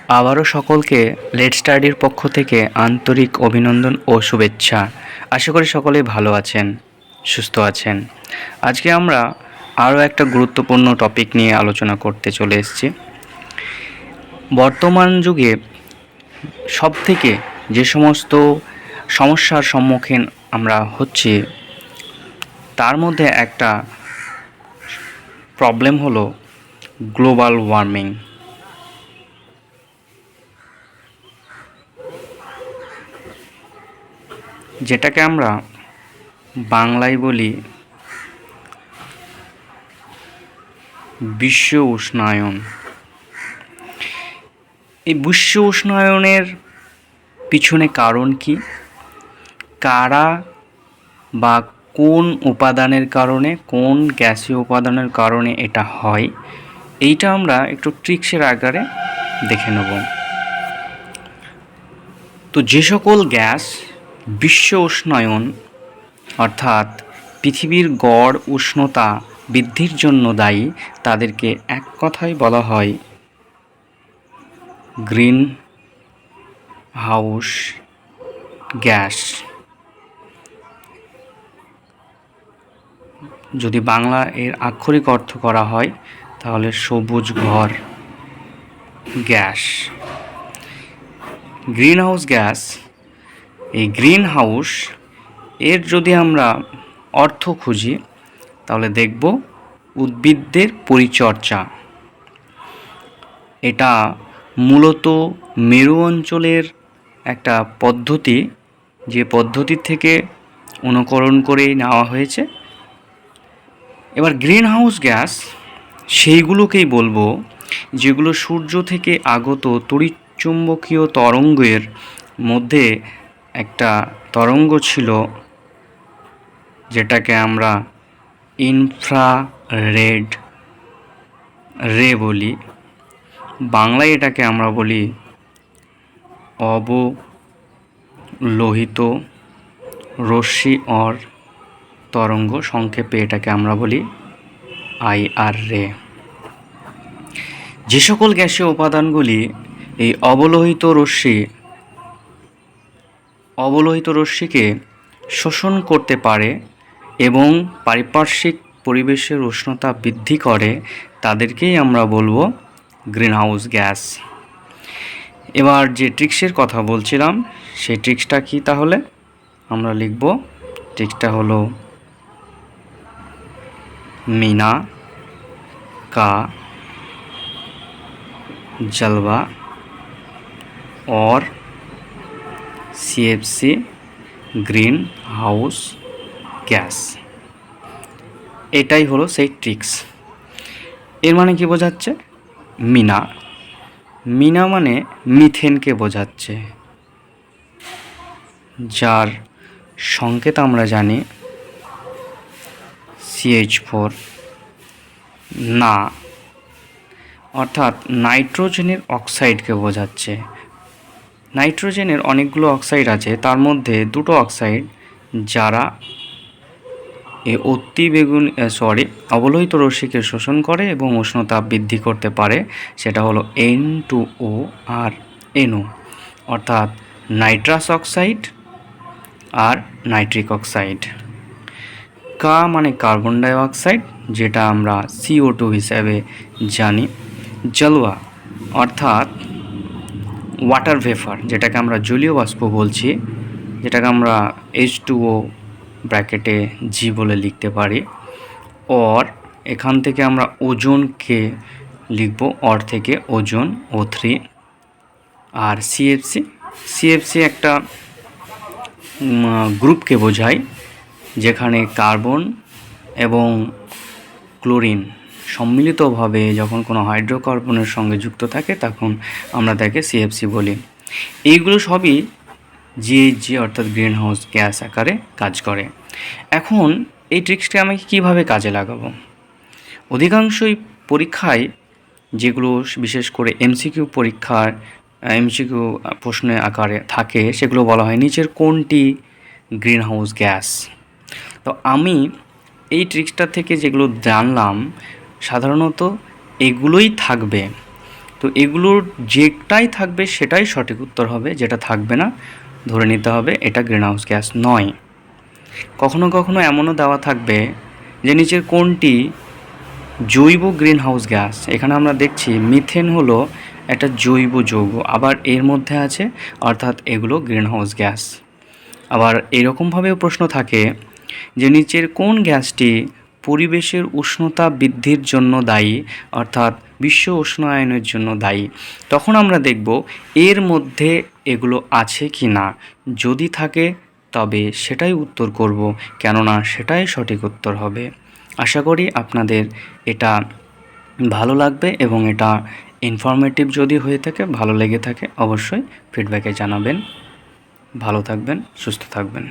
আবারও সকলকে লেট স্টাডির পক্ষ থেকে আন্তরিক অভিনন্দন ও শুভেচ্ছা। আশা করি সকলেই ভালো আছেন, সুস্থ আছেন। আজকে আমরা আরও একটা গুরুত্বপূর্ণ টপিক নিয়ে আলোচনা করতে চলে এসেছি। বর্তমান যুগে সবথেকে যে সমস্ত সমস্যার সম্মুখীন আমরা হচ্ছি, তার মধ্যে একটা প্রবলেম হলো গ্লোবাল ওয়ার্মিং, যেটাকে আমরা বাংলায় বলি বিশ্ব উষ্ণায়ন। এই বিশ্ব উষ্ণায়নের পিছনে কারণ কি, কারা বা কোন উপাদানের কারণে, কোন গ্যাসীয় উপাদানের কারণে এটা হয়, এইটা আমরা একটু ট্রিক্সের আকারে দেখে নেব। তো যে সকল গ্যাস বিশ্ব উষ্ণায়ন অর্থাৎ পৃথিবীর গড় উষ্ণতা বৃদ্ধির জন্য দায়ী, তাদেরকে এক কথায় বলা হয় গ্রিন হাউস গ্যাস। যদি বাংলা এর আক্ষরিক অর্থ করা হয় তাহলে সবুজ ঘর গ্যাস। গ্রিন হাউস গ্যাস, এই গ্রিন হাউস এর যদি আমরা অর্থ খুঁজি তাহলে দেখব উদ্ভিদদের পরিচর্যা। এটা মূলত মেরু অঞ্চলের একটা পদ্ধতি, যে পদ্ধতি থেকে অনুকরণ করে নেওয়া হয়েছে। এবার গ্রিন হাউস গ্যাস সেইগুলোকেই বলবো যেগুলো সূর্য থেকে আগত তড়িৎচুম্বকীয় তরঙ্গের মধ্যে একটা তরঙ্গ ছিল, যেটাকে আমরা ইনফ্রারেড রে বলি। বাংলায় এটাকে আমরা বলি অবলোহিত রশ্মি অর তরঙ্গ, সংক্ষেপে এটাকে আমরা বলি IR রে। যে সকল গ্যাসীয় উপাদানগুলি এই অবলোহিত রশ্মিকে শোষণ করতে পারে এবং পারিপার্শ্বিক পরিবেশের উষ্ণতা বৃদ্ধি করে, তাদেরকেই আমরা বলবো গ্রিন হাউস গ্যাস। এবার যে ট্রিক্সের কথা বলছিলাম, সেই ট্রিক্সটা কি তাহলে আমরা লিখব। ট্রিক্সটা হলো मीना का जलवा और CFC গ্রিন হাউস গ্যাস। এটাই হলো সেই ট্রিক্স। এর মানে কি বোঝাচ্ছে? মিনা মানে মিথেনকে বোঝাচ্ছে, যার সংকেত আমরা জানি CH4। না, অর্থাৎ নাইট্রোজেনের অক্সাইডকে বোঝাচ্ছে। নাইট্রোজেনের অনেকগুলো অক্সাইড আছে, তার মধ্যে দুটো অক্সাইড যারা অবলোহিত রশ্মিকে শোষণ করে এবং উষ্ণতা বৃদ্ধি করতে পারে, সেটা হলো N2O আর NO, অর্থাৎ নাইট্রাস অক্সাইড আর নাইট্রিক অক্সাইড। কা মানে কার্বন ডাইঅক্সাইড, যেটা আমরা CO2 হিসাবে জানি। জলওয়া অর্থাৎ ওয়াটার ভেপার, যেটাকে আমরা জলীয় বাষ্প বলছি, যেটাকে আমরা H2O ব্র্যাকেটে G বলে লিখতে পারি। অর এখান থেকে আমরা ওজোনকে লিখব, অর থেকে ওজোন O3। আর CFC একটা গ্রুপকে বোঝায়, যেখানে কার্বন এবং ক্লোরিন সম্মিলিতভাবে যখন কোনো হাইড্রোকার্বনের সঙ্গে যুক্ত থাকে তখন আমরা তাকে CFC বলি। এইগুলো সবই GHG অর্থাৎ গ্রিন হাউস গ্যাস আকারে কাজ করে। এখন এই ট্রিক্সটা আমি কীভাবে কাজে লাগাবো? অধিকাংশই পরীক্ষায় যেগুলো বিশেষ করে MCQ প্রশ্নের আকারে থাকে, সেগুলো বলা হয় নিচের কোনটি গ্রিন হাউস গ্যাস। তো আমি এই ট্রিক্সটা থেকে যেগুলো জানলাম সাধারণত এগুলোই থাকবে। তো তো এগুলোর যেটাই থাকবে সেটাই সঠিক উত্তর হবে, যেটা থাকবে না ধরে নিতে হবে এটা গ্রিনহাউস গ্যাস নয়। কখনো কখনো এমনও দেওয়া থাকবে যে নিচের কোনটি জৈব গ্রিনহাউস গ্যাস। এখানে আমরা দেখছি মিথেন হলো একটা জৈব যৌগ, আবার এর মধ্যে আছে, অর্থাৎ এগুলো গ্রিনহাউস গ্যাস। আবার এরকমভাবেও প্রশ্ন থাকে যে নিচের কোন গ্যাসটি পরিবেশের উষ্ণতা বৃদ্ধির জন্য দায়ী, অর্থাৎ বিশ্ব উষ্ণায়নের জন্য দায়ী। তখন আমরা দেখব এর মধ্যে এগুলো আছে কি না, যদি থাকে তবে সেটাই উত্তর করব, কেননা সেটাই সঠিক উত্তর হবে। আশা করি আপনাদের এটা ভালো লাগবে এবং এটা ইনফরমেটিভ যদি হয়ে থাকে, ভালো লেগে থাকে, অবশ্যই ফিডব্যাকে জানাবেন। ভালো থাকবেন, সুস্থ থাকবেন।